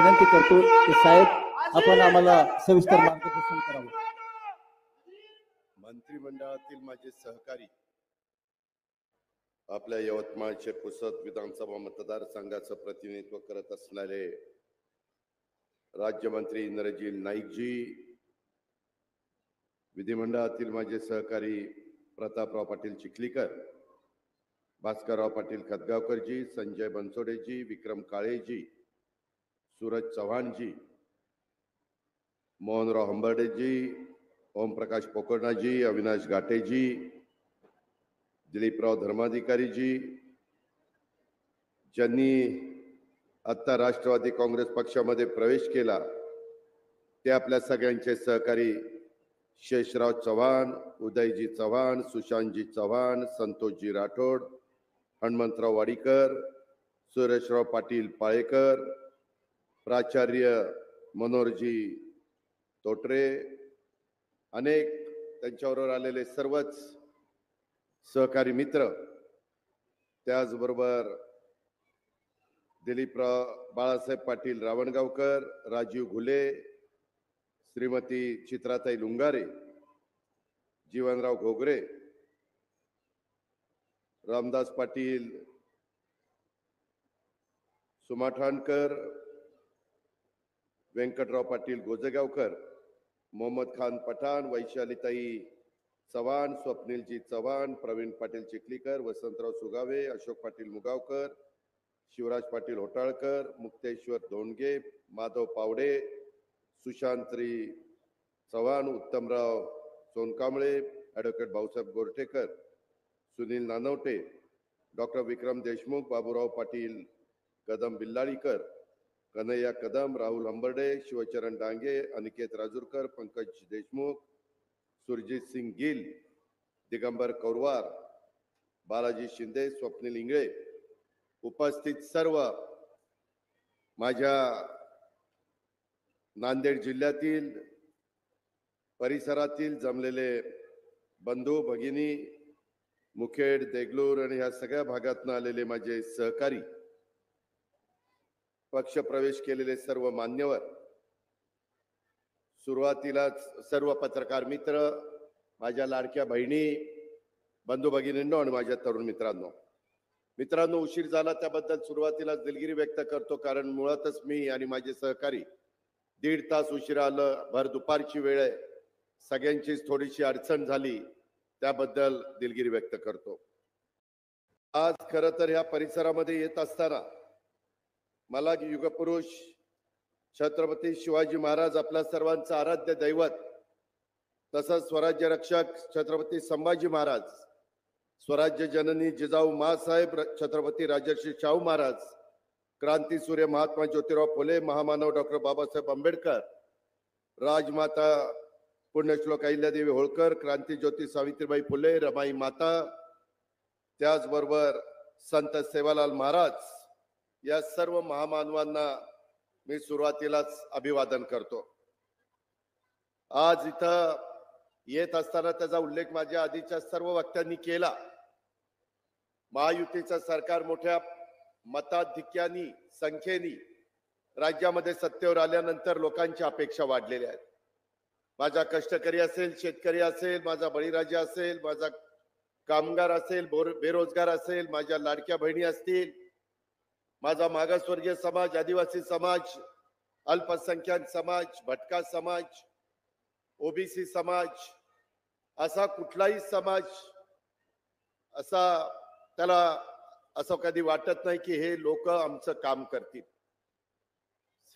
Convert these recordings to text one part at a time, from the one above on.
विनंती करतो की साहेब आपण आम्हाला सविस्तर मार्गदर्शन करावं. मंत्रिमंडळातील माझे सहकारी, आपल्या यवतमाळचे पुसद विधानसभा मतदारसंघाचं प्रतिनिधित्व करत असणारे राज्यमंत्री इंद्रजी नाईकजी, विधिमंडळातील माझे सहकारी प्रतापराव पाटील चिखलीकर, भास्करराव पाटील खतगावकरजी, संजय बनसोडेजी, विक्रम काळेजी, सूरज चव्हाणजी, मोहनराव हंबर्डेजी, ओमप्रकाश पोकर्णाजी, अविनाश घाटेजी, दिलीपराव धर्माधिकारीजी, ज्यांनी आता राष्ट्रवादी काँग्रेस पक्षामध्ये प्रवेश केला ते आपल्या सगळ्यांचे सहकारी शेषराव चव्हाण, उदयजी चव्हाण, सुशांतजी चव्हाण, संतोषजी राठोड, हनुमंतराव वाडीकर, सुरेशराव पाटील पाळेकर, प्राचार्य मनोहरजी तोटरे, अनेक त्यांच्याबरोबर आलेले सर्वच सहकारी मित्र, त्याचबरोबर दिलीपराव बाळासाहेब पाटील रावणगावकर, राजीव घुले, श्रीमती चित्राताई लुंगारे, जीवनराव घोगरे, रामदास पाटील सुमाठाणकर, व्यंकटराव पाटील गोजेगावकर, मोहम्मद खान पठाण, वैशालीताई चव्हाण, स्वप्नीलजी चव्हाण, प्रवीण पाटील चिखलीकर, वसंतराव सुगावे, अशोक पाटील मुगावकर, शिवराज पाटील होटाळकर, मुक्तेश्वर धोंडगे, माधव पावडे, सुशांतरी चव्हाण, उत्तमराव सोनकांबळे, ॲडव्होकेट भाऊसाहेब गोरठेकर, सुनील नानवटे, डॉक्टर विक्रम देशमुख, बाबूराव पाटील कदम बिल्लाळीकर, कन्हैया कदम, राहुल हंबर्डे, शिवचरण डांगे, अनिकेत राजूरकर, पंकज देशमुख, सुरजित सिंग गिल, दिगंबर कौरवार, बालाजी शिंदे, स्वप्नील इंगळे, उपस्थित सर्व माझ्या नांदेड जिल्ह्यातील परिसरातील जमलेले बंधू भगिनी, मुखेड, देगलूर आणि ह्या सगळ्या भागातून आलेले माझे सहकारी, पक्ष प्रवेश केलेले सर्व मान्यवर, सुरुवातीलाच सर्व पत्रकार मित्र, माझ्या लाडक्या बहिणी, बंधू भगिनींनो आणि माझ्या तरुण मित्रांनो, उशीर झाला त्याबद्दल सुरुवातीलाच दिलगिरी व्यक्त करतो, कारण मुळातच मी आणि माझे सहकारी 1.5 तास उशिरा आलं. भर दुपारची वेळ आहे, सगळ्यांचीच थोडीशी अडचण झाली, त्याबद्दल दिलगिरी व्यक्त करतो. आज खरं तर ह्या परिसरामध्ये येत असताना मला युगपुरुष छत्रपती शिवाजी महाराज, आपल्या सर्वांचं आराध्य दैवत, तसंच स्वराज्य रक्षक छत्रपती संभाजी महाराज, स्वराज्य जननी जिजाऊ माँसाहेब छत्रपती राजर्षी शाहू महाराज, क्रांतीसूर्य महात्मा ज्योतिराव फुले, महामानव डॉक्टर बाबासाहेब आंबेडकर, राजमाता पुण्यश्लोक अहिल्यादेवी होळकर, क्रांतीज्योती सावित्रीबाई फुले, रमाई माता, त्याचबरोबर संत सेवालाल महाराज, या सर्व महामानवांना मी सुरुवातीलाच अभिवादन करतो. आज इथं येत असताना त्याचा उल्लेख माझ्या आधीच्या सर्व वक्त्यांनी केला. महायुतीचं सरकार मोठ्या मताधिक्यानी, संख्येनी राज्यामध्ये सत्तेवर आल्यानंतर लोकांच्या अपेक्षा वाढलेल्या आहेत. माझा कष्टकरी असेल, शेतकरी असेल, माझा बळीराजा असेल, माझा कामगार असेल, बेरोजगार असेल, माझ्या लाडक्या बहिणी असतील, माझा मागासवर्गीय समाज, आदिवासी समाज, अल्पसंख्याक समाज, भटका समाज, ओबीसी समाज, असा कुठलाही समाज असा त्याला असं कधी वाटत नाही की हे लोक आमचं काम करतील.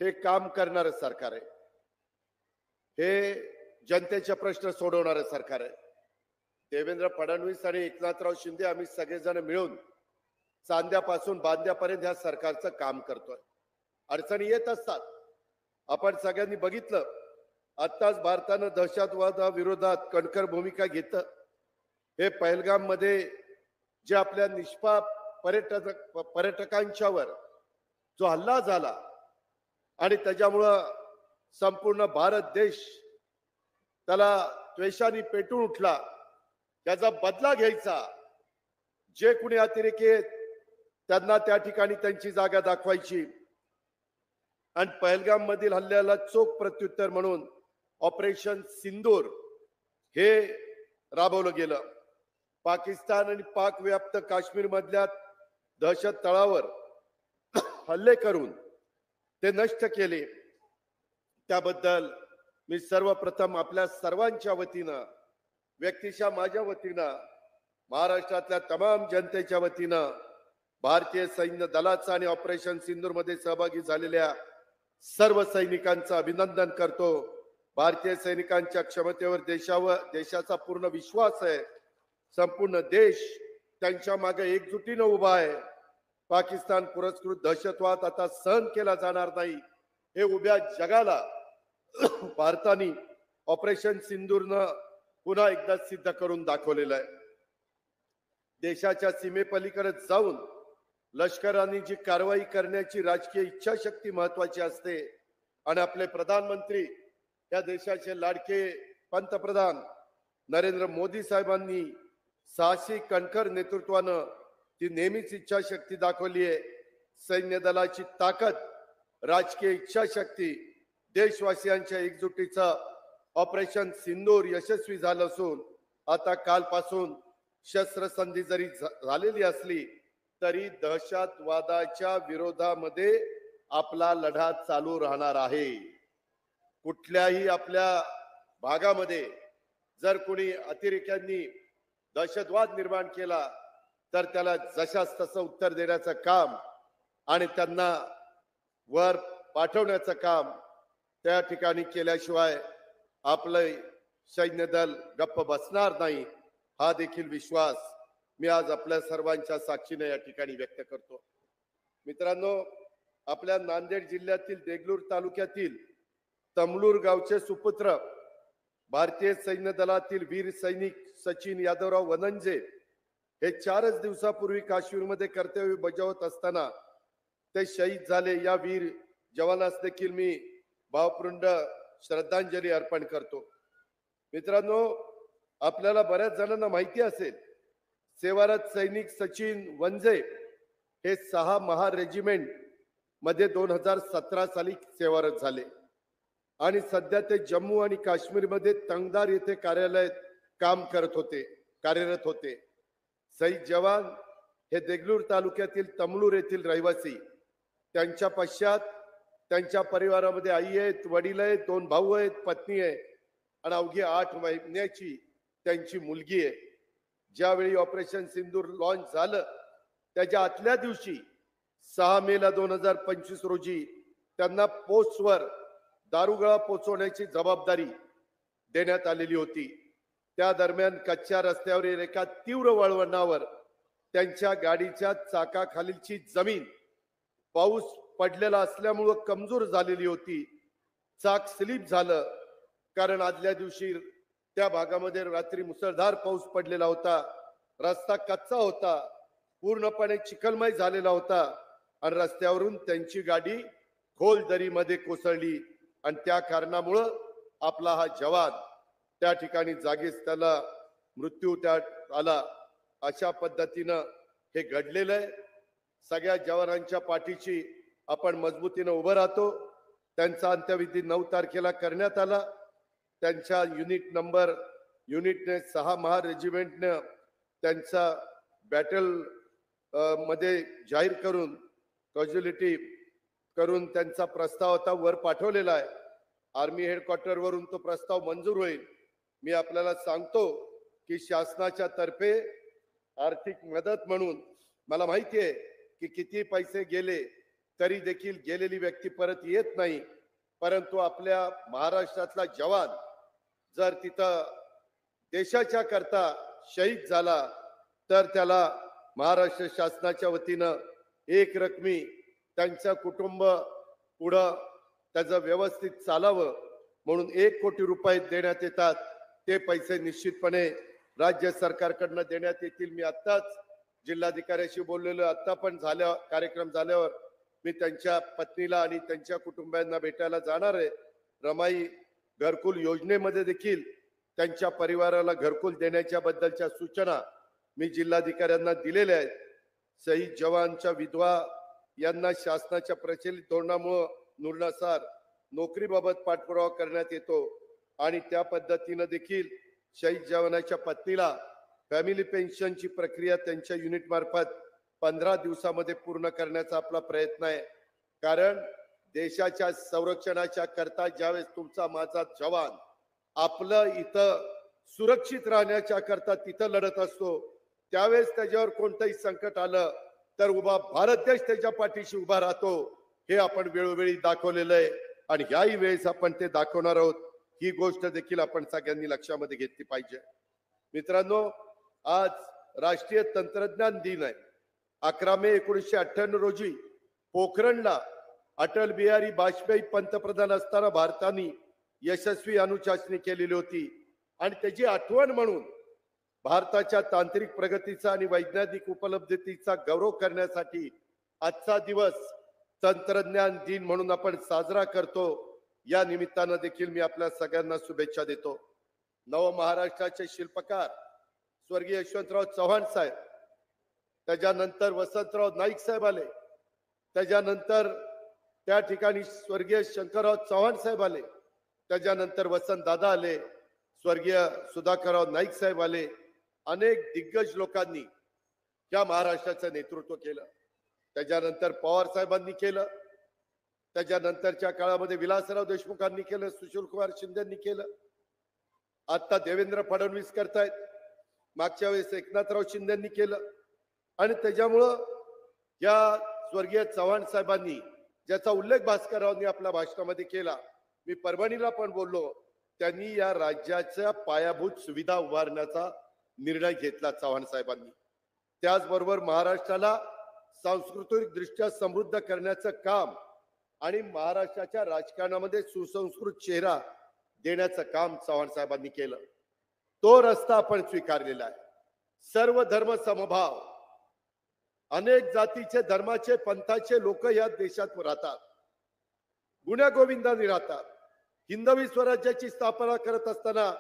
हे काम करणारं सरकार आहे, हे जनतेचे प्रश्न सोडवणारं सरकार आहे. देवेंद्र फडणवीस आणि एकनाथराव शिंदे आम्ही सगळेजण मिळून चांद्यापासून बांद्यापर्यंत ह्या सरकारचं काम करतोय. अडचणी येत असतात, आपण सगळ्यांनी बघितलं. आत्ताच भारतानं दहशतवादाविरोधात कणखर भूमिका घेतलं. हे पहलगाम मध्ये जे आपल्या निष्पाप पर्यटकांच्यावर जो हल्ला झाला आणि त्याच्यामुळं संपूर्ण भारत देश त्याला द्वेषाने पेटून उठला, त्याचा बदला घ्यायचा. जे कुणी अतिरेकी आहेत त्यांना त्या ठिकाणी त्यांची जागा दाखवायची. आणि पहलगाम मधील हल्ल्याला चोख प्रत्युत्तर म्हणून ऑपरेशन सिंदूर हे राबवलं गेलं. पाकिस्तान आणि पाक व्याप्त काश्मीर मधल्या दहशत तळावर हल्ले करून ते नष्ट केले. त्याबद्दल मी सर्वप्रथम आपल्या सर्वांच्या वतीनं, व्यक्तिशः माझ्या वतीनं, महाराष्ट्रातल्या तमाम जनतेच्या वतीनं भारतीय सैन्य दलाचा आणि ऑपरेशन सिंदूर मध्ये सहभागी झालेल्या सर्व सैनिकांचं अभिनंदन करतो. भारतीय सैनिकांच्या क्षमतेवर देशाचा पूर्ण विश्वास आहे. संपूर्ण देश त्यांच्या मागे एकजुटीनं उभा आहे. पाकिस्तान पुरस्कृत दहशतवाद आता सहन केला जाणार नाही हे उभ्या जगाला भारताने ऑपरेशन सिंदूरनं पुन्हा एकदा सिद्ध करून दाखवलेलं आहे. देशाच्या सीमेपलीकडे जाऊन लष्कराने जी कारवाई करण्याची राजकीय इच्छाशक्ती महत्वाची असते आणि आपले प्रधानमंत्री, या देशाचे लाडके पंतप्रधान नरेंद्र मोदी साहेबांनी साहसी कणखर नेतृत्वानं ती नेहमीच इच्छाशक्ती दाखवली आहे. सैन्य दलाची ताकद, राजकीय इच्छाशक्ती, देशवासियांच्या एकजुटीचा ऑपरेशन सिंदूर यशस्वी झालं असून आता कालपासून शस्त्रसंधी जरी झालेली असली तरी दहशतवादाच्या विरोधामध्ये आपला लढा चालू राहणार आहे. कुठल्याही आपल्या भागामध्ये जर कोणी अतिरेक्यांनी दहशतवाद निर्माण केला तर त्याला जशास तसं उत्तर देण्याचं काम आणि त्यांना वर पाठवण्याचं काम त्या ठिकाणी केल्याशिवाय आपलं सैन्य दल गप्प बसणार नाही, हा देखील विश्वास मी आज आपल्या सर्वांच्या साक्षीने या ठिकाणी व्यक्त करतो. मित्रांनो, आपल्या नांदेड जिल्ह्यातील देगलूर तालुक्यातील तमलूर गावचे सुपुत्र भारतीय सैन्य दलातील वीर सैनिक सचिन यादवराव वनंजे हे 4च दिवसापूर्वी काश्मीरमध्ये कर्तव्य बजावत असताना ते शहीद झाले. या वीर जवानास देखील मी भावपूर्ण श्रद्धांजली अर्पण करतो. मित्रांनो, आपल्याला बऱ्याच जणांना माहिती असेल, सेवारत सैनिक सचिन वनजे हे 6 महार रेजिमेंट मध्ये 2017 साली सेवारत झाले आणि सध्या ते जम्मू आणि काश्मीर मध्ये तंगदार येथे कार्यरत होते. शहीद जवान हे देगलूर तालुक्यातील तमलूर येथील रहिवासी. त्यांच्या पश्चात त्यांच्या परिवारामध्ये आई आहेत, वडील आहेत, 2 भाऊ आहेत, पत्नी आहे आणि अवघी 8 महिन्याची त्यांची मुलगी आहे. ज्यावेळी ऑपरेशन सिंदूर लॉन्च झालं त्याच्या आदल्या दिवशी 6 मेला 2025 रोजी त्यांना पोस्टवर दारुगोळा पोहोचवण्याची जबाबदारी देण्यात आलेली होती. त्या दरम्यान कच्च्या रस्त्यावरील एका तीव्र वळवणावर त्यांच्या गाडीच्या चाकाखालीलची जमीन पाऊस पडलेला असल्यामुळे कमजोर झालेली होती. चाक स्लिप झालं, कारण आदल्या दिवशी त्या भागामध्ये रात्री मुसळधार पाऊस पडलेला होता. रस्ता कच्चा होता, पूर्णपणे चिखलमय झालेला होता आणि रस्त्यावरून त्यांची गाडी खोल दरीमध्ये कोसळली आणि त्या कारणामुळं आपला हा जवान त्या ठिकाणी जागीच त्याला मृत्यू आला. अशा पद्धतीनं हे घडलेलं आहे. सगळ्या जवानांच्या पाठीशी आपण मजबूतीनं उभं राहतो. त्यांचा अंत्यविधी 9 तारखेला करण्यात आला. त्यांच्या युनिटने 6 महार रेजिमेंटने त्यांचा बॅटल मध्ये जाहीर करून कॅज्युअलिटी करून त्यांचा प्रस्ताव आता वर पाठवलेला आहे. आर्मी हेडक्वार्टर वरून तो प्रस्ताव मंजूर होईल. मी आपल्याला सांगतो की शासनाच्या तर्फे आर्थिक मदत म्हणून मला माहिती आहे की किती पैसे गेले तरी देखील गेलेली व्यक्ती परत येत नाही, परंतु आपल्या महाराष्ट्रातला जवान जर तिथं देशाच्या करता शहीद झाला तर त्याला महाराष्ट्र शासनाच्या वतीनं एक रकमी त्यांच्या कुटुंब पुढं त्याचं व्यवस्थित चालावं म्हणून 1 कोटी रुपये देण्यात येतात. ते पैसे निश्चितपणे राज्य सरकारकडनं देण्यात येतील. मी आत्ताच जिल्हाधिकाऱ्याशी बोललेलो, आत्ता पण कार्यक्रम झाल्यावर मी त्यांच्या पत्नीला आणि त्यांच्या कुटुंबियांना भेटायला जाणार आहे. रमाई घरकुल योजनेमध्ये देखील त्यांच्या परिवाराला घरकुल देण्याच्या बद्दलच्या सूचना मी जिल्हाधिकाऱ्यांना दिलेल्या आहेत. शहीद जवानच्या विधवा यांना शासनाच्या प्रचलित धोरणामुळे नुसार नोकरीबाबत पाठपुरावा करण्यात येतो आणि त्या पद्धतीनं देखील शहीद जवानाच्या पत्नीला फॅमिली पेन्शनची प्रक्रिया त्यांच्या युनिट मार्फत 15 दिवसामध्ये पूर्ण करण्याचा आपला प्रयत्न आहे. कारण देशाच्या संरक्षणाच्या करता ज्यावेळेस तुमचा माझा जवान आपलं इथं सुरक्षित राहण्याच्या करता तिथं लढत असतो, त्यावेळेस त्याच्यावर कोणतंही संकट आलं तर उभा भारत देश त्याच्या पाठीशी उभा राहतो. हे आपण वेळोवेळी दाखवलेलं आहे आणि ह्याही वेळेस आपण ते दाखवणार आहोत. ही गोष्ट देखील आपण सगळ्यांनी लक्षामध्ये घेतली पाहिजे. मित्रांनो, आज राष्ट्रीय तंत्रज्ञान दिन आहे. 11 मे 1998 रोजी पोखरणला अटल बिहारी वाजपेयी पंतप्रधान असताना भारताने यशस्वी अणुचाचणी केलेली होती आणि त्याची आठवण म्हणून भारताच्या तांत्रिक प्रगतीचा आणि वैज्ञानिक उपलब्धतेचा गौरव करण्यासाठी आजचा दिवस तंत्रज्ञान दिन म्हणून आपण साजरा करतो. या निमित्तानं देखील मी आपल्या सगळ्यांना शुभेच्छा देतो. नव महाराष्ट्राचे शिल्पकार स्वर्गीय यशवंतराव चव्हाण साहेब, त्याच्यानंतर वसंतराव नाईक साहेब आले, त्याच्यानंतर त्या ठिकाणी स्वर्गीय शंकरराव चव्हाण साहेब आले, त्याच्यानंतर वसंत दादा आले, स्वर्गीय सुधाकरराव नाईक साहेब आले. अनेक दिग्गज लोकांनी त्या महाराष्ट्राचं नेतृत्व केलं. त्याच्यानंतर पवार साहेबांनी केलं, त्याच्यानंतरच्या काळामध्ये विलासराव देशमुखांनी केलं, सुशीलकुमार शिंदेंनी केलं, आता देवेंद्र फडणवीस करतायत, मागच्या वेळेस एकनाथराव शिंदेंनी केलं. आणि त्याच्यामुळं या स्वर्गीय चव्हाण साहेबांनी ज्याचा उल्लेख भास्कररावांनी आपल्या भाषणामध्ये केला, मी परभणीला पण बोललो, त्यांनी या राज्याच्या पायाभूत सुविधा उभारण्याचा निर्णय घेतला चव्हाण साहेबांनी. त्याचबरोबर महाराष्ट्राला सांस्कृतिक दृष्ट्या समृद्ध करण्याचं काम आणि महाराष्ट्राच्या राजकारणामध्ये सुसंस्कृत चेहरा देण्याचं काम चव्हाण साहेबांनी केलं. तो रस्ता आपण स्वीकारलेला आहे. सर्व धर्म समभाव, अनेक जातीचे धर्माचे पंथाचे लोक या देशात राहतात, गुण्यागोविंदाने राहतात. हिंदवी स्वराज्याची स्थापना करत असताना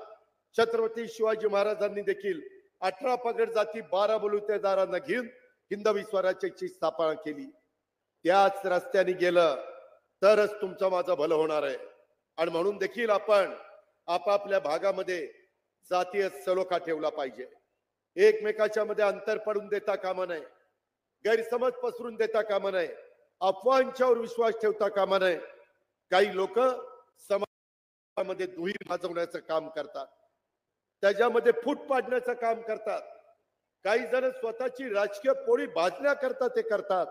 छत्रपती शिवाजी महाराजांनी देखील 18 पगड जाती 12 बलुतेदारांना घेऊन हिंदवी स्वराज्याची स्थापना केली. त्याच रस्त्याने गेलं तरच तुमचं माझं भलं होणार आहे. आणि म्हणून देखील आपण आपापल्या भागामध्ये जातीय सलोखा ठेवला पाहिजे. एकमेकाच्या मध्ये अंतर पडून देता कामा नये, गैरसमज पसरून देता कामा नये, अफवांच्यावर विश्वास ठेवता कामा नये. काही लोक समाजामध्ये दुही माजवण्याचं काम करतात, त्याच्यामध्ये फूट पाडण्याचं काम करतात. काही जण स्वतःची राजकीय पोळी भाजण्याकरता ते करतात.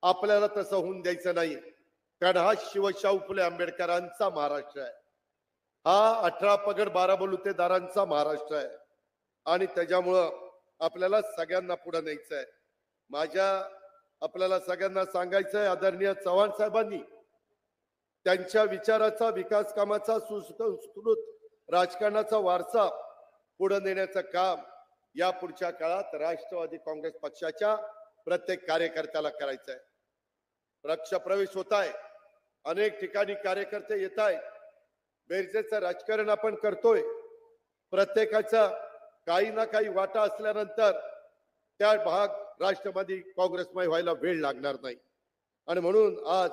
आपल्याला तसं होऊन द्यायचं नाही, कारण हा शिवशाहू फुले आंबेडकरांचा महाराष्ट्र आहे. हा 18 पगड 12 बलुतेदारांचा महाराष्ट्र आहे आणि त्याच्यामुळं आपल्याला सगळ्यांना पुढे न्यायचं आहे. आपल्याला सगळ्यांना सांगायचं आहे, आदरणीय चव्हाण साहेबांनी त्यांच्या विचाराचा, विकास कामाचा, सुसंस्कृत राजकारणाचा वारसा पुढे नेण्याचं काम या पुढच्या काळात राष्ट्रवादी काँग्रेस पक्षाच्या प्रत्येक कार्यकर्त्याला करायचं आहे. पक्ष प्रवेश होत आहे, अनेक ठिकाणी कार्यकर्ते येत आहेत, बेरजेचं राजकारण आपण करतोय. प्रत्येकाचा काही ना काही वाटा असल्यानंतर त्या भाग राष्ट्रवादी काँग्रेसमय व्हायला वेळ लागणार नाही. आणि म्हणून आज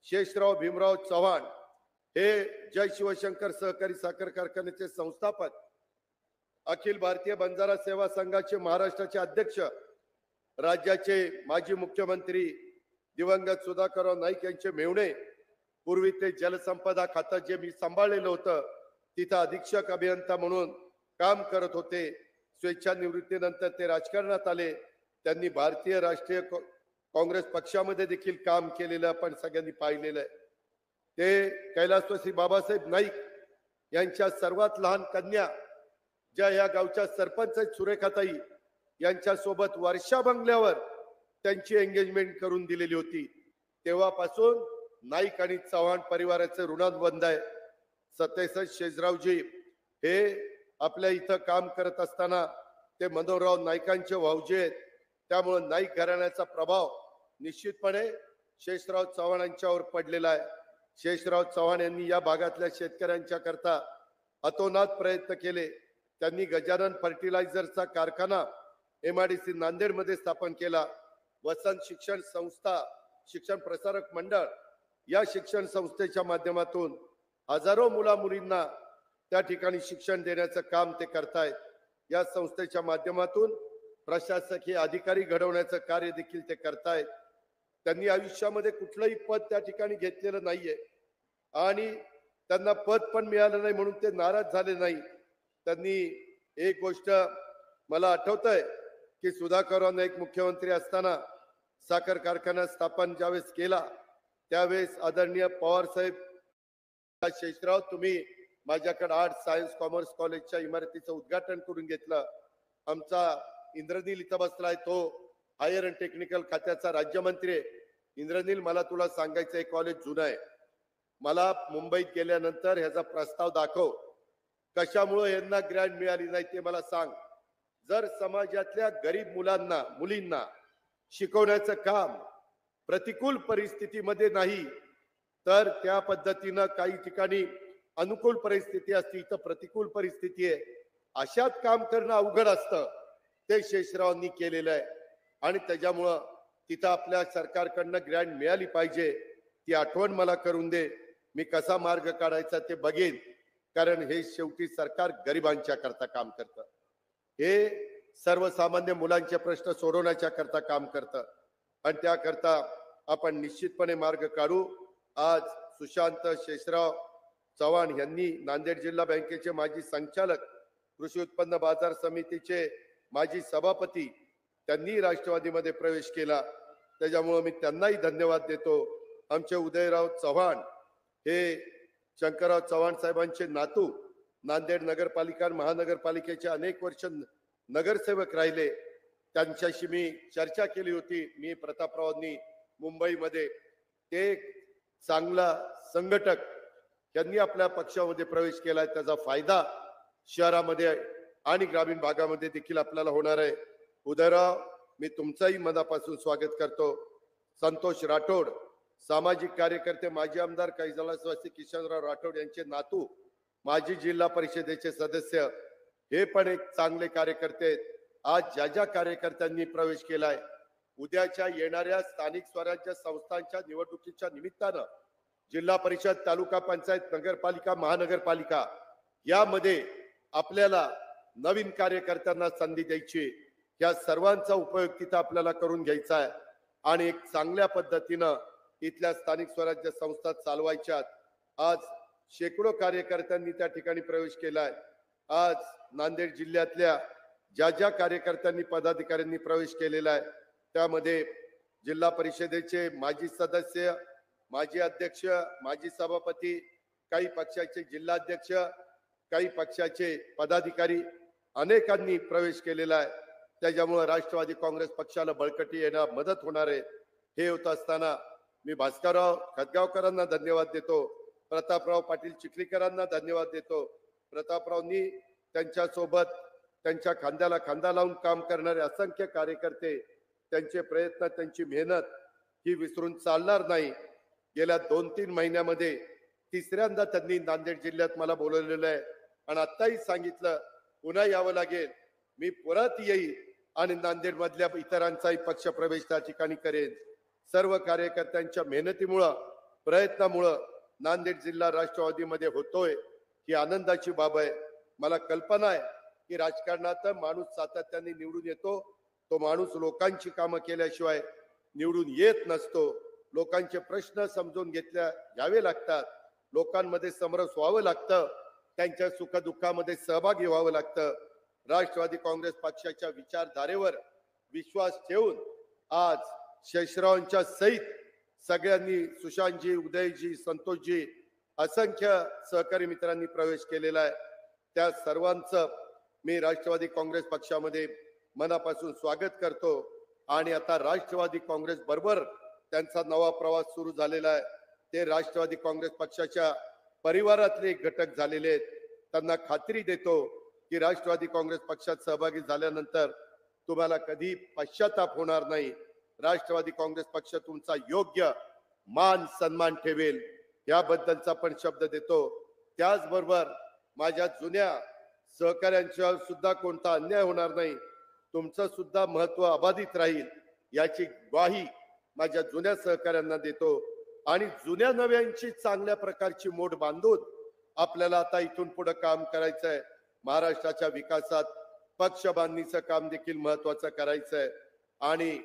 शेषराव भीमराव चव्हाण हे जय शिवशंकर सहकारी साखर कारखान्याचे संस्थापक, अखिल भारतीय बंजारा सेवा संघाचे महाराष्ट्राचे अध्यक्ष, राज्याचे माजी मुख्यमंत्री दिवंगत सुधाकरराव नाईक यांचे मेहुणे, पूर्वी ते जलसंपदा खातं जे मी सांभाळलेलं होतं तिथं अधीक्षक अभियंता म्हणून काम करत होते. स्वेच्छानिवृत्तीनंतर ते राजकारणात आले. त्यांनी भारतीय राष्ट्रीय काँग्रेस पक्षामध्ये देखील काम केलेलं आपण सगळ्यांनी पाहिलेलं आहे. ते कैलासवासी बाबासाहेब नाईक यांच्या सर्वात लहान कन्या ज्या या गावच्या सरपंच आहेत सुरेखाताई, यांच्या सोबत वर्षा बंगल्यावर त्यांची एंगेजमेंट करून दिलेली होती. तेव्हापासून नाईक आणि चव्हाण परिवाराचे ऋणानुबंध आहे. सत्यसज शेषरावजी हे आपल्या इथं काम करत असताना ते मनोहरराव नाईकांचे भाऊजे आहेत. त्यामुळे नाईक घराण्याचा प्रभाव निश्चितपणे शेषराव चव्हाण यांच्यावर पडलेला आहे. शेषराव चव्हाण यांनी या भागातल्या शेतकऱ्यांच्या करता अतोनात प्रयत्न केले. त्यांनी गजानन फर्टिलायझरचा कारखाना MIDC नांदेडमध्ये स्थापन केला. वसंत शिक्षण संस्था, शिक्षण प्रसारक मंडळ या शिक्षण संस्थेच्या माध्यमातून हजारो मुला मुलींना त्या ठिकाणी शिक्षण देण्याचं काम ते करतायत. या संस्थेच्या माध्यमातून प्रशासकीय अधिकारी घडवण्याचं कार्य देखील ते करतायत. त्यांनी आयुष्यामध्ये कुठलंही पद त्या ठिकाणी घेतलेलं नाहीये आणि त्यांना पद पण मिळालं नाही म्हणून ते नाराज झाले नाही. त्यांनी एक गोष्ट मला आठवतंय की सुधाकर नाईक मुख्यमंत्री असताना साखर कारखाना स्थापन ज्यावेळेस केला त्यावेळेस आदरणीय पवार साहेब, शेषराव तुम्ही माझ्याकडे आर्ट्स सायन्स कॉमर्स कॉलेजच्या इमारतीचं उद्घाटन करून घेतलं. आमचा इंद्रनील इथं बसलाय, तो हायर अँड टेक्निकल खात्याचा राज्यमंत्री आहे. इंद्रनील, मला तुला सांगायचं, हे कॉलेज जुनं आहे. मला मुंबईत गेल्यानंतर ह्याचा प्रस्ताव दाखव. कशामुळे यांना ग्रँट मिळाली नाही ते मला सांग. जर समाजातल्या गरीब मुलांना मुलींना शिकवण्याचं काम प्रतिकूल परिस्थितीमध्ये नाही तर त्या पद्धतीनं काही ठिकाणी अनुकूल परिस्थिती असती, तर प्रतिकूल परिस्थिती आहे, अशात काम करणं अवघड असतं. ते शेषरावांनी केलेलं आहे आणि त्याच्यामुळं तिथं आपल्या सरकारकडनं ग्रँट मिळाली पाहिजे. ती आठवण मला करून दे. मी कसा मार्ग काढायचा ते बघेन, कारण हे शेवटी सरकार गरिबांच्या करता काम करतं. हे सर्वसामान्य मुलांचे प्रश्न सोडवण्याच्या करता काम करतं आणि त्याकरता आपण निश्चितपणे मार्ग काढू. आज सुशांत शेषराव चव्हाण यांनी नांदेड जिल्हा बँकेचे माजी संचालक, कृषी उत्पन्न बाजार समितीचे माजी सभापती, त्यांनी राष्ट्रवादीमध्ये प्रवेश केला. त्याच्यामुळे मी त्यांनाही धन्यवाद देतो. आमचे उदयराव चव्हाण हे शंकरराव चव्हाण साहेबांचे नातू, नांदेड नगरपालिका महानगरपालिकेचे अनेक वर्ष नगरसेवक राहिले. त्यांच्याशी मी चर्चा केली होती. मी प्रतापरावांनी मुंबईमध्ये, ते चांगला संघटक, त्यांनी आपल्या पक्षामध्ये प्रवेश केलाय. त्याचा फायदा शहरामध्ये आणि ग्रामीण भागामध्ये देखील आपल्याला होणार आहे. उदयराव, मी तुमचंही मनापासून स्वागत करतो. संतोष राठोड, सामाजिक कार्यकर्ते, माजी आमदार कैलासवासी किशनराव राठोड यांचे नातू, माजी जिल्हा परिषदेचे सदस्य, हे पण एक चांगले कार्यकर्ते आहेत. आज ज्या ज्या कार्यकर्त्यांनी प्रवेश केलाय, उद्याच्या येणाऱ्या स्थानिक स्वराज्य संस्थांच्या निवडणुकीच्या निमित्तानं जिल्हा परिषद, तालुका पंचायत, नगरपालिका, महानगरपालिका यामध्ये आपल्याला नवीन कार्यकर्त्यांना संधी द्यायची. या सर्वांचा उपयोग तिथं आपल्याला करून घ्यायचा आहे आणि एक चांगल्या पद्धतीनं इथल्या स्थानिक स्वराज्य संस्था चालवायच्यात. आज शेकडो कार्यकर्त्यांनी त्या ठिकाणी प्रवेश केलाय. आज नांदेड जिल्ह्यातल्या ज्या ज्या कार्यकर्त्यांनी पदाधिकाऱ्यांनी प्रवेश केलेला आहे त्यामध्ये जिल्हा परिषदेचे माजी सदस्य, माजी अध्यक्ष, माजी सभापती, काही पक्षाचे जिल्हाध्यक्ष, काही पक्षाचे पदाधिकारी अनेकांनी प्रवेश केलेला आहे. त्याच्यामुळे राष्ट्रवादी काँग्रेस पक्षाला बळकटी येण्यास मदत होणार आहे. हे होत असताना मी भास्करराव खतगावकरांना धन्यवाद देतो, प्रतापराव पाटील चिखलीकरांना धन्यवाद देतो. प्रतापरावनी त्यांच्यासोबत त्यांच्या खांद्याला खांदा लावून काम करणारे असंख्य कार्यकर्ते, त्यांचे प्रयत्न, त्यांची मेहनत ही विसरून चालणार नाही. गेल्या 2-3 महिन्यामध्ये तिसऱ्यांदा त्यांनी नांदेड जिल्ह्यात मला बोलवलेलं आहे आणि आत्ताही सांगितलं पुन्हा यावं लागेल. मी परत येईल आणि नांदेड मधल्या इतरांचाही पक्ष प्रवेश त्या ठिकाणी करेन. सर्व कार्यकर्त्यांच्या मेहनतीमुळं, प्रयत्नामुळं नांदेड जिल्हा राष्ट्रवादीमध्ये होतोय, ही आनंदाची बाब आहे. मला कल्पना आहे की राजकारणात माणूस सातत्याने निवडून येतो, तो माणूस लोकांची कामं केल्याशिवाय निवडून येत नसतो. लोकांचे प्रश्न समजून घ्यावे लागतात, लोकांमध्ये समरस व्हावं लागतं, त्यांच्या सुखदुःखामध्ये सहभागी व्हावं लागतं. राष्ट्रवादी काँग्रेस पक्षाच्या विचारधारेवर विश्वास ठेवून आज शेषरावांच्या सहित सगळ्यांनी, सुशांतजी, उदयजी, संतोषजी, असंख्य सहकारी मित्रांनी प्रवेश केलेला आहे. त्या सर्वांचं मी राष्ट्रवादी काँग्रेस पक्षामध्ये मनापासून स्वागत करतो आणि आता राष्ट्रवादी काँग्रेस बरोबर त्यांचा नवा प्रवास सुरू झालेला आहे. ते राष्ट्रवादी काँग्रेस पक्षाच्या परिवारातले एक घटक झालेले आहेत. त्यांना खात्री देतो की राष्ट्रवादी काँग्रेस पक्षात सहभागी झाल्यानंतर तुम्हाला कधी पश्चाताप होणार नाही. राष्ट्रवादी काँग्रेस पक्ष तुमचा योग्य मान सन्मान ठेवेल याबद्दलचा पण शब्द देतो. त्याचबरोबर माझ्या जुन्या सहकाऱ्यांच्यावर सुद्धा कोणता अन्याय होणार नाही, तुमचं सुद्धा महत्व अबाधित राहील याची ग्वाही माझ्या जुन्या सहकाऱ्यांना देतो. आणि जुन्या नव्यांची चांगल्या प्रकारची मोड बांधून आपल्याला आता इथून पुढे काम करायचंय. महाराष्ट्राच्या विकासात पक्ष बांधणीचं काम देखील महत्वाचं करायचंय आणि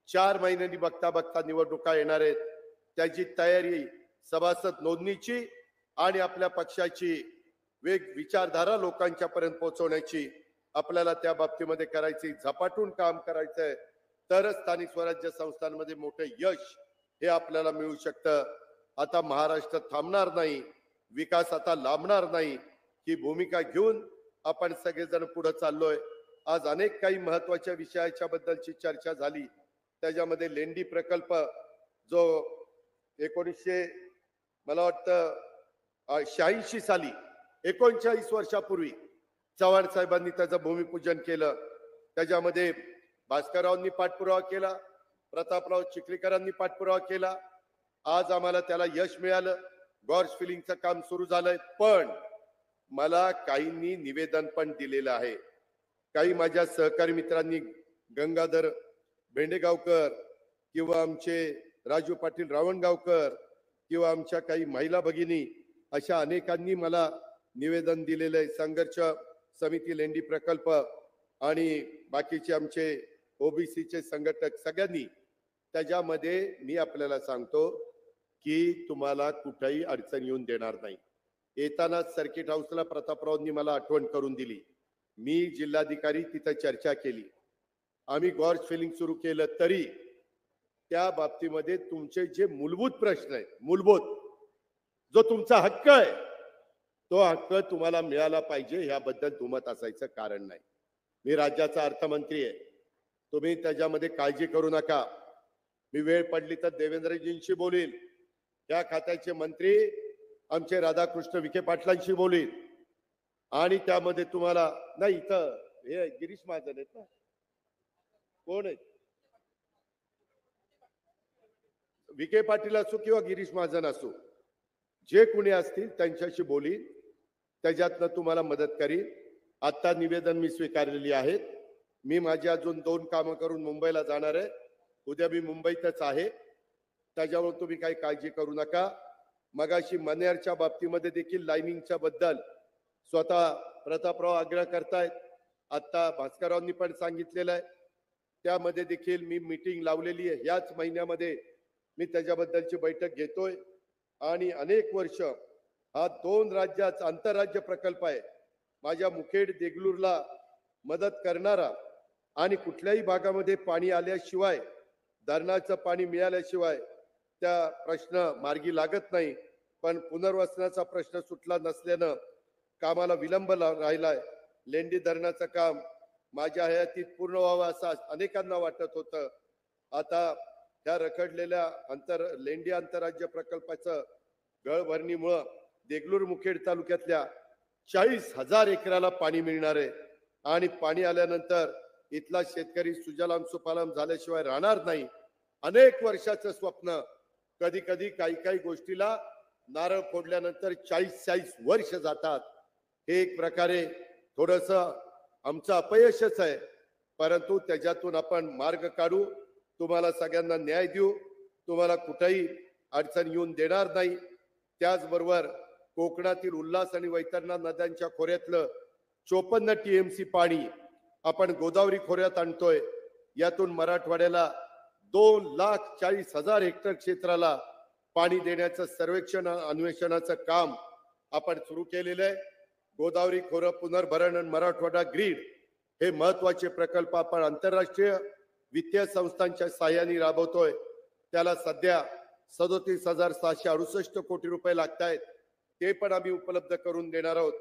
4 महिन्यांनी बघता बघता निवडणुका येणार आहेत. त्याची तयारी सभासद नोंदणीची आणि आपल्या पक्षाची विचारधारा लोकांच्या पर्यंत पोहोचवण्याची आपल्याला त्या बाबतीमध्ये करायची, झपाटून काम करायचंय. तरच स्थानिक स्वराज्य संस्थांमध्ये मोठं यश हे आपल्याला मिळू शकतं. आता महाराष्ट्र थांबणार नाही, विकास आता लांबणार नाही, ही भूमिका घेऊन आपण सगळेजण पुढे चाललोय. आज अनेक काही महत्वाच्या विषयाच्या बद्दलची चर्चा झाली. त्याच्यामध्ये लेंडी प्रकल्प जो 1900 मला वाटतं 86 साली 39 वर्षापूर्वी चव्हाण साहेबांनी त्याचं भूमिपूजन केलं. त्याच्यामध्ये भास्कररावांनी पाठपुरावा केला, प्रतापराव चिखलीकरांनी पाठपुरावा केला. आज आम्हाला त्याला यश मिळालं, गॉर्ज फिलिंगचं काम सुरू झालंय. पण मला काहींनी निवेदन पण दिलेलं आहे. काही माझ्या सहकारी मित्रांनी, गंगाधर भेंडेगावकर किंवा आमचे राजू पाटील रावणगावकर किंवा आमच्या काही महिला भगिनी, अशा अनेकांनी मला निवेदन दिलेलं आहे. संघर्ष समिती लेंडी प्रकल्प आणि बाकीचे आमचे ओबीसीचे संघटक सगळ्यांनी. त्याच्यामध्ये मी आपल्याला सांगतो की तुम्हाला कुठेही अडचण येऊन देणार नाही. येताना सर्किट हाऊसला प्रतापरावांनी मला आठवण करून दिली. मी जिल्हाधिकारी तिथं चर्चा केली. आम्ही गॉर्ज फिलिंग सुरू केलं तरी त्या बाबतीमध्ये तुमचे जे मूलभूत प्रश्न आहेत, मूलभूत जो तुमचा हक्क आहे, तो हक्क तुम्हाला मिळाला पाहिजे, याबद्दल दुमत असायचं कारण नाही. मी राज्याचा अर्थमंत्री आहे, तुम्ही त्याच्यामध्ये काळजी करू नका. मी वेळ पडली तर देवेंद्रजींशी बोलील, या खात्याचे मंत्री आमचे राधाकृष्ण विखे पाटलांशी बोलील आणि त्यामध्ये तुम्हाला नाही. इथं हे गिरीश महाजन आहेत ना, कोण आहेत, विखे पाटील असो किंवा गिरीश महाजन असो, जे कोणी असतील त्यांच्याशी बोलील, त्याच्यातनं तुम्हाला मदत करील. आता निवेदन मी स्वीकारलेली आहेत. मी माझी अजून 2 कामं करून मुंबईला जाणार आहे. उद्या मी मुंबईतच आहे, त्याच्यावर तुम्ही काही काळजी करू नका. मगाशी मनेरच्या बाबतीमध्ये देखील लाईनिंगच्या बद्दल स्वतः प्रतापराव आग्रह करतायत. आता भास्कररावांनी पण सांगितलेलं आहे. त्यामध्ये देखील मी मीटिंग लावलेली आहे. याच महिन्यामध्ये मी त्याच्याबद्दलची बैठक घेतोय आणि अनेक वर्ष हा 2 राज्याचा आंतरराज्य प्रकल्प आहे. माझ्या मुखेड देगलूरला मदत करणारा आणि कुठल्याही भागामध्ये पाणी आल्याशिवाय, धरणाचं पाणी मिळाल्याशिवाय त्या प्रश्न मार्गी लागत नाही. पण पुनर्वसनाचा प्रश्न सुटला नसल्यानं कामाला विलंब राहिलाय. लेंडी धरणाचं काम माझ्या हयातीत पूर्ण व्हावं असं अनेकांना वाटत होतं. आता त्या रखडलेल्या लेंडी आंतरराज्य प्रकल्पाचं गळभरणीमुळं देगलूर मुखेड तालुक्यातल्या 40,000 एकराला पाणी मिळणार आहे आणि पाणी आल्यानंतर इथला शेतकरी सुजलाम सुफलाम झाल्याशिवाय राहणार नाही. अनेक वर्षाचं स्वप्न, कधी कधी काही गोष्टीला नारळ फोडल्यानंतर 40-40 वर्ष जातात. हे एक प्रकारे थोडस आमचं अपयशच आहे, परंतु त्याच्यातून आपण मार्ग काढू. तुम्हाला सगळ्यांना न्याय देऊ, तुम्हाला कुठेही अडचण येऊन देणार नाही. त्याचबरोबर कोकणातील उल्हास आणि वैतरणा नद्यांच्या खोऱ्यातलं 54 TMC पाणी आपण गोदावरी खोऱ्यात आणतोय. यातून मराठवाड्याला 2,40,000 हेक्टर क्षेत्राला पाणी देण्याचं सर्वेक्षण अन्वेषणाचं काम आपण सुरू केलेलं आहे. गोदावरी खोरं पुनर्भरण आणि मराठवाडा ग्रीड हे महत्वाचे प्रकल्प आपण आंतरराष्ट्रीय वित्तीय संस्थांच्या सहाय्याने राबवतोय. त्याला सध्या 37,668 कोटी रुपये लागत आहेत. ते पण आम्ही उपलब्ध करून देणार आहोत.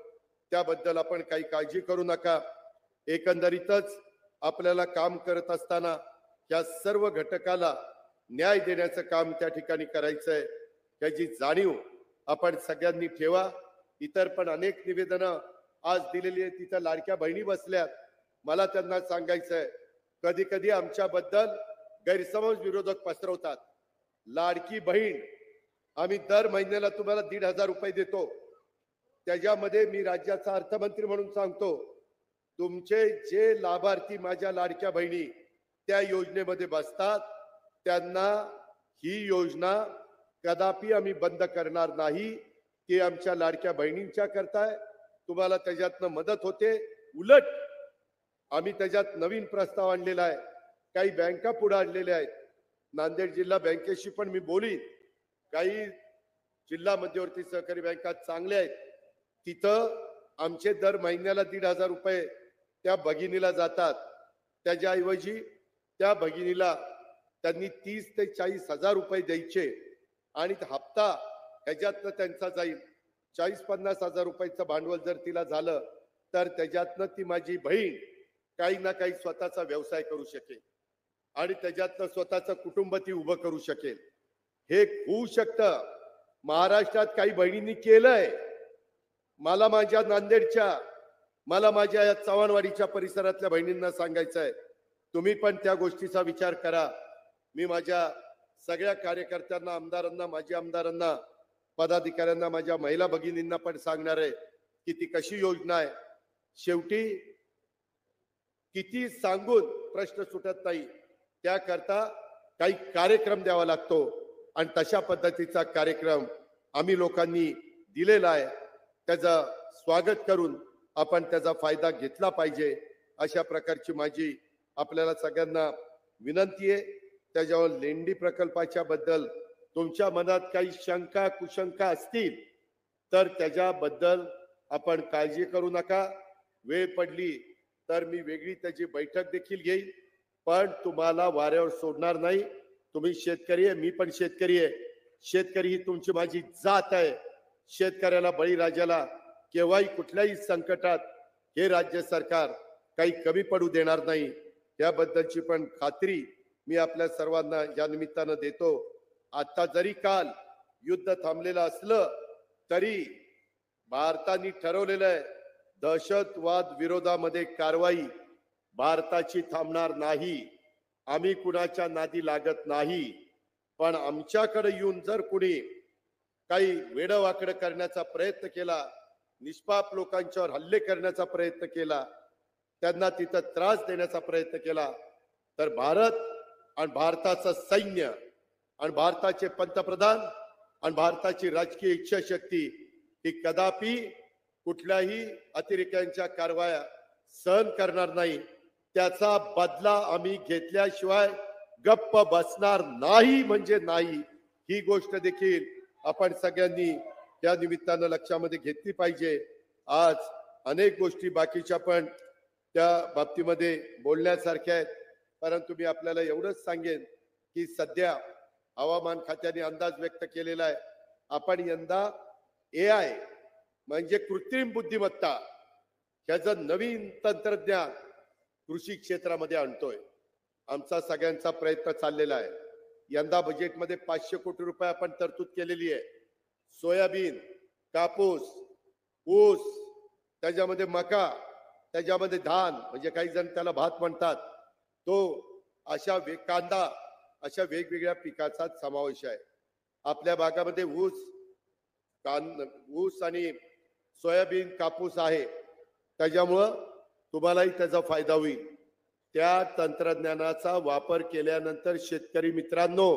त्याबद्दल आपण काही काळजी करू नका. एकंदरीतच आपल्याला काम करत असताना या सर्व घटकाला न्याय देण्याचं काम त्या ठिकाणी करायचंय. त्याची जाणीव आपण सगळ्यांनी ठेवा. इतर पण अनेक निवेदनं आज दिलेली आहेत. तिथं लाडक्या बहिणी बसल्यात. मला त्यांना सांगायचंय, कधी कधी आमच्याबद्दल गैरसमज विरोधक पसरवतात. लाडकी बहीण आम्ही दर महिन्याला तुम्हाला 1,500 रुपये देतो. त्याच्यामध्ये मी राज्याचा अर्थमंत्री म्हणून सांगतो, तुमचे जे लाभार्थी माझ्या लाडक्या बहिणी त्या योजनेमध्ये बसतात त्यांना ही योजना कदापि आम्ही बंद करणार नाही. ते आमच्या लाडक्या बहिणींच्या करताय, तुम्हाला त्याच्यातनं मदत होते. उलट आम्ही त्याच्यात नवीन प्रस्ताव आणलेला आहे. काही बँका पुढे आणलेल्या आहेत. नांदेड जिल्हा बँकेशी पण मी बोलीन. काही जिल्हा मध्यवर्ती सहकारी बँका चांगल्या आहेत, तिथं आमचे दर महिन्याला 1,500 रुपये त्या भगिनीला जातात. त्याच्याऐवजी त्या भगिनीला त्यांनी 30 ते 40 हजार रुपये द्यायचे आणि हप्ता ह्याच्यातनं त्यांचा जाईल. 40-50 हजार रुपयाचं भांडवल जर तिला झालं तर त्याच्यातनं ती माझी बहीण काही ना काही स्वतःचा व्यवसाय करू शकेल आणि त्याच्यातनं स्वतःचं कुटुंब ती उभं करू शकेल. हे होऊ शकतं. महाराष्ट्रात काही बहिणींनी केलंय. मला माझ्या नांदेडच्या, मला माझ्या या चव्हाणवाडीच्या परिसरातल्या बहिणींना सांगायचं आहे, तुम्ही पण त्या गोष्टीचा विचार करा. मी माझ्या सगळ्या कार्यकर्त्यांना, आमदारांना, माजी आमदारांना, पदाधिकाऱ्यांना, माझ्या महिला भगिनींना पण सांगणार आहे की ती कशी योजना आहे. शेवटी किती सांगून प्रश्न सुटत नाही. त्याकरता काही कार्यक्रम द्यावा लागतो आणि तशा पद्धतीचा कार्यक्रम आम्ही लोकांनी दिलेला आहे. त्याचं स्वागत करून आपण त्याचा फायदा घेतला पाहिजे. अशा प्रकारची माझी आपल्याला सगळ्यांना विनंती आहे. त्याच्यावर लेंडी प्रकल्पाच्या बद्दल तुमच्या मनात काही शंका कुशंका असतील तर त्याच्याबद्दल आपण काळजी करू नका. वेळ पडली तर मी वेगळी त्याची बैठक देखील घेईल, पण तुम्हाला वाऱ्यावर सोडणार नाही. तुम्ही शेतकरी आहे, मी पण शेतकरी आहे. शेतकरी ही तुमची माझी जात आहे. शेतकऱ्याला, बळीराजाला केव्हाही कुठल्याही संकटात हे राज्य सरकार काही कमी पडू देणार नाही. याबद्दलची पण खात्री मी आपल्या सर्वांना या निमित्तानं देतो. आता जरी काल युद्ध थांबलेलं असलं तरी भारताने ठरवलेलं आहे दहशतवाद विरोधामध्ये कारवाई भारताची थांबणार नाही. आम्ही कुणाच्या नादी लागत नाही. पण आमच्याकडे येऊन जर कुणी काही वेडवाकडं करण्याचा प्रयत्न केला, निष्पाप लोकांच्यावर हल्ले करण्याचा प्रयत्न केला, त्यांना तिथं त्रास देण्याचा प्रयत्न केला तर भारत आणि भारताचं सैन्य आणि भारताचे पंतप्रधान आणि भारताची राजकीय इच्छाशक्ती ही कदापि कुठल्याही अतिरेक्यांच्या कारवाया सहन करणार नाही. त्याचा बदला आम्ही घेतल्याशिवाय गप्प बसणार नाही म्हणजे नाही. ही गोष्ट देखील आपण सगळ्यांनी त्या निमित्तानं लक्षामध्ये घेतली पाहिजे. आज अनेक गोष्टी बाकीच्या पण त्या बाबतीमध्ये बोलण्यासारख्या आहेत, परंतु मी आपल्याला एवढंच सांगेन की सध्या हवामान खात्याने अंदाज व्यक्त केलेला आहे, आपण यंदा AI म्हणजे कृत्रिम बुद्धिमत्ता ह्याचं नवीन तंत्रज्ञान कृषी क्षेत्रामध्ये आणतोय. आमचा सगळ्यांचा प्रयत्न चाललेला आहे. यंदा बजेटमध्ये 500 कोटी रुपये आपण तरतूद केलेली आहे. सोयाबीन, कापूस, ऊस, त्याच्यामध्ये मका, त्याच्यामध्ये धान म्हणजे काही जण त्याला भात म्हणतात, तो अशा कांदा, अशा वेगवेगळ्या पिकाचा समावेश आहे. आपल्या भागामध्ये ऊस आणि सोयाबीन, कापूस आहे. त्याच्यामुळं तुम्हालाही त्याचा फायदा होईल. त्या तंत्रज्ञानाचा वापर केल्यानंतर शेतकरी मित्रांनो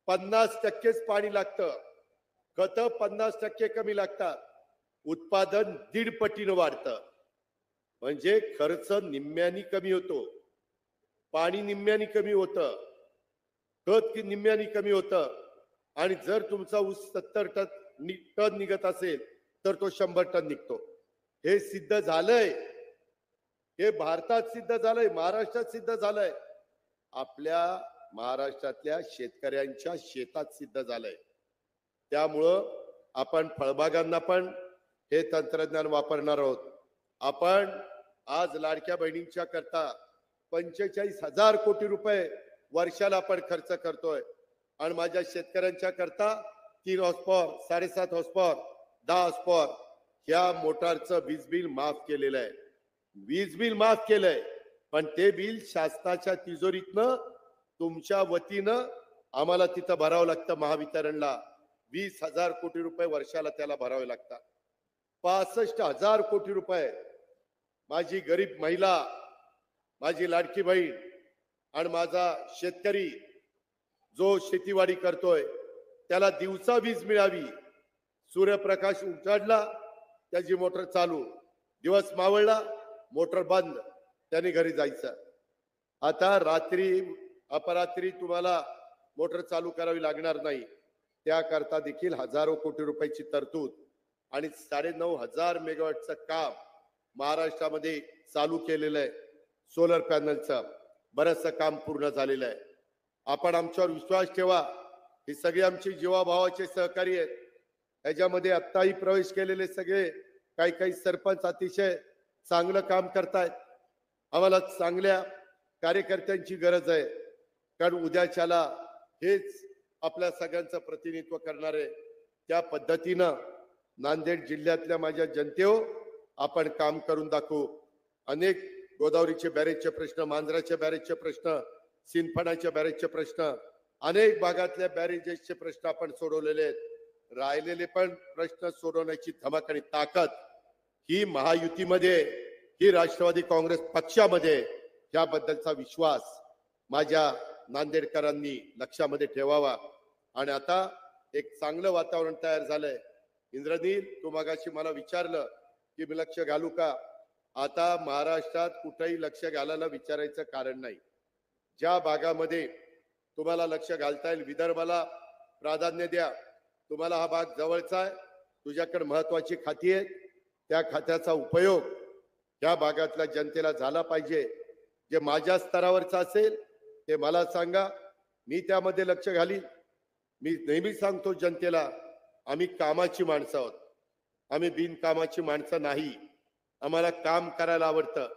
50%च पाणी लागतं. खतं 50% कमी लागतात. उत्पादन 1.5 पटीनं वाढतं. म्हणजे खर्च निम्म्यानी कमी होतो, पाणी निम्म्यानी कमी होतं, खत निम्म्यानी कमी होतं. आणि जर तुमचा ऊस 70 टन निघत असेल तर तो 100 टन निघतो. हे सिद्ध झालंय. हे भारतात सिद्ध झालंय, महाराष्ट्रात सिद्ध झालंय, आपल्या महाराष्ट्रातल्या शेतकऱ्यांच्या शेतात सिद्ध झालंय. त्यामुळं आपण फळबागांना पण हे तंत्रज्ञान वापरणार आहोत. आपण आज लाडक्या बहिणींच्या करता 45,000 कोटी रुपये वर्षाला आपण खर्च करतोय आणि माझ्या शेतकऱ्यांच्या करता 3 हॉर्सपॉवर, 7.5 हॉर्सपॉवर, 10 हॉर्सपॉवर ह्या मोटारचं वीज बिल माफ केलेलं आहे. वीज बिल माफ केलंय, पण ते बिल शासनाच्या तिजोरीतनं तुमच्या वतीनं आम्हाला तिथं भरावं लागतं. महावितरणला 20,000 कोटी रुपये वर्षाला त्याला भरावे लागतात. 65,000 कोटी रुपये माझी गरीब महिला, माझी लाडकी बहीण आणि माझा शेतकरी जो शेतीवाडी करतोय त्याला दिवसा वीज मिळावी, सूर्यप्रकाश उजाडला त्याची मोटर चालू, दिवस मावळला मोटर बंद, त्याने घरी जायचं. आता रात्री अपरात्री तुम्हाला मोटर चालू करावी लागणार नाही. त्याकरता देखील हजारो कोटी रुपयाची तरतूद आणि 9,500 मेगावॅटचं काम महाराष्ट्रामध्ये चालू केलेलं आहे. सोलर पॅनलचं बरंचसं काम पूर्ण झालेलं आहे. आपण आमच्यावर विश्वास ठेवा. ही सगळी आमची जीवाभावाचे सहकारी आहेत. याच्यामध्ये आत्ताही प्रवेश केलेले सगळे काही काही सरपंच अतिशय चांगलं काम करतायत. आम्हाला चांगल्या कार्यकर्त्यांची गरज आहे, कारण उद्याच्याला हेच आपल्या सगळ्यांचं प्रतिनिधित्व करणारे. त्या पद्धतीनं नांदेड जिल्ह्यातल्या माझ्या जनतेहो आपण काम करून दाखवू. अनेक गोदावरीचे बॅरेजचे प्रश्न, मांजराच्या बॅरेजचे प्रश्न, सिंदफणाच्या बॅरेजचे प्रश्न, अनेक भागातल्या बॅरेजेसचे प्रश्न आपण सोडवलेले आहेत. राहिलेले पण प्रश्न सोडवण्याची धमक आणि ताकद ही महायुतीमध्ये, ही राष्ट्रवादी काँग्रेस पक्षामध्ये, याबद्दलचा विश्वास माझ्या नांदेडकरांनी लक्षामध्ये ठेवावा. आणि आता एक चांगलं वातावरण तयार झालंय. इंद्रनील, तू मगाशी मला विचारलं की मी लक्ष घालू का. आता महाराष्ट्रात कुठेही लक्ष घालायला विचारायचं कारण नाही. ज्या भागामध्ये तुम्हाला लक्ष घालता येईल, विदर्भाला प्राधान्य द्या. तुम्हाला हा भाग जवळचा आहे, तुझ्याकडे महत्वाची खाती आहेत, त्या खात्याचा उपयोग या भागातल्या जनतेला झाला पाहिजे. जे माझ्या स्तरावरचं असेल ते मला सांगा, मी त्यामध्ये लक्ष घालीन. मी नेहमी सांगतो जनतेला, आम्ही कामाची माणसं आहोत, आम्ही बिनकामाची माणसं नाही. आम्हाला काम करायला आवडतं.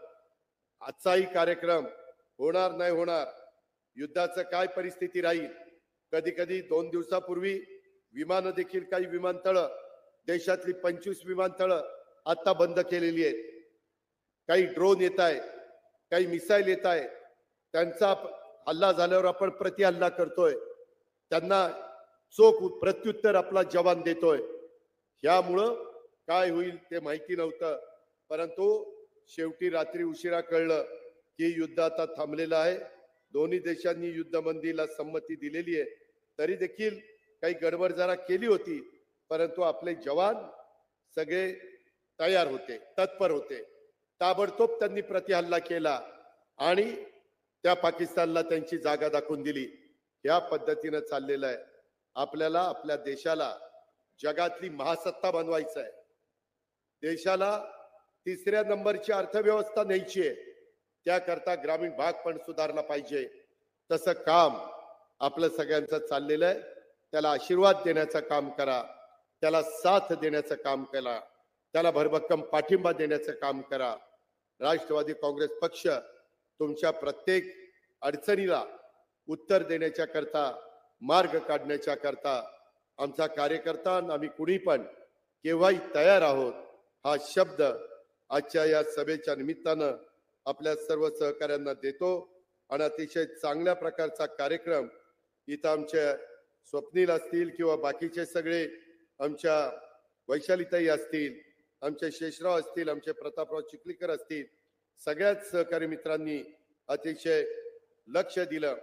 आजचाही कार्यक्रम होणार नाही होणार, युद्धाचं काय परिस्थिती राहील. कधी कधी 2 दिवसापूर्वी विमानं देखील, काही विमानतळं, देशातली 25 विमानतळं आता बंद केलेली आहेत. काही ड्रोन येत आहेत, काही मिसाईल येत आहेत. त्यांचा हल्ला झाल्यावर आपण प्रतिहल्ला करतोय, त्यांना चोख प्रत्युत्तर आपला जवान देतोय. यामुळं काय होईल ते माहिती नव्हतं, परंतु शेवटी रात्री उशिरा कळलं की युद्ध आता थांबलेलं आहे. दोन्ही देशांनी युद्धबंदीला संमती दिलेली आहे. तरी देखील काही गडबड जरा केली होती, परंतु आपले जवान सगळे तयार होते, तत्पर होते. ताबडतोब त्यांनी प्रतिहल्ला केला आणि त्या पाकिस्तानला त्यांची जागा दाखवून दिली. या पद्धतीनं चाललेलं आहे. आपल्याला आपल्या देशाला जगातली महासत्ता बनवायचं आहे. देशाला 3ऱ्या नंबरची अर्थव्यवस्था न्यायची आहे. त्याकरता ग्रामीण भाग पण सुधारला पाहिजे. तसं काम आपलं सगळ्यांचं चाललेलं आहे. त्याला आशीर्वाद देण्याचं काम करा, त्याला साथ देण्याचं काम करा, त्याला भरभक्कम पाठिंबा देण्याचं काम करा. राष्ट्रवादी काँग्रेस पक्ष तुमच्या प्रत्येक अडचणीला उत्तर देण्याच्या करता, मार्ग काढण्याच्या करता आमचा कार्यकर्ता आम्ही कुणी पण केव्हाही तयार आहोत. हा शब्द आजच्या या सभेच्या निमित्तानं आपल्या सर्व सहकाऱ्यांना देतो. आणि अतिशय चांगल्या प्रकारचा कार्यक्रम इथं आमच्या स्वप्नील असतील किंवा बाकीचे सगळे, आमच्या वैशालीताई असतील, आमचे शेषराव असतील, आमचे प्रतापराव चिखलीकर असतील, सगळ्याच सहकारी मित्रांनी अतिशय लक्ष दिलं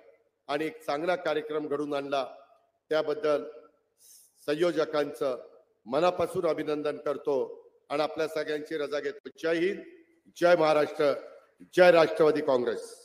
आणि एक चांगला कार्यक्रम घडून आणला. त्याबद्दल संयोजकांचं मनापासून अभिनंदन करतो आणि आपल्या सगळ्यांची रजा घेतो. जय हिंद, जय महाराष्ट्र, जय राष्ट्रवादी काँग्रेस.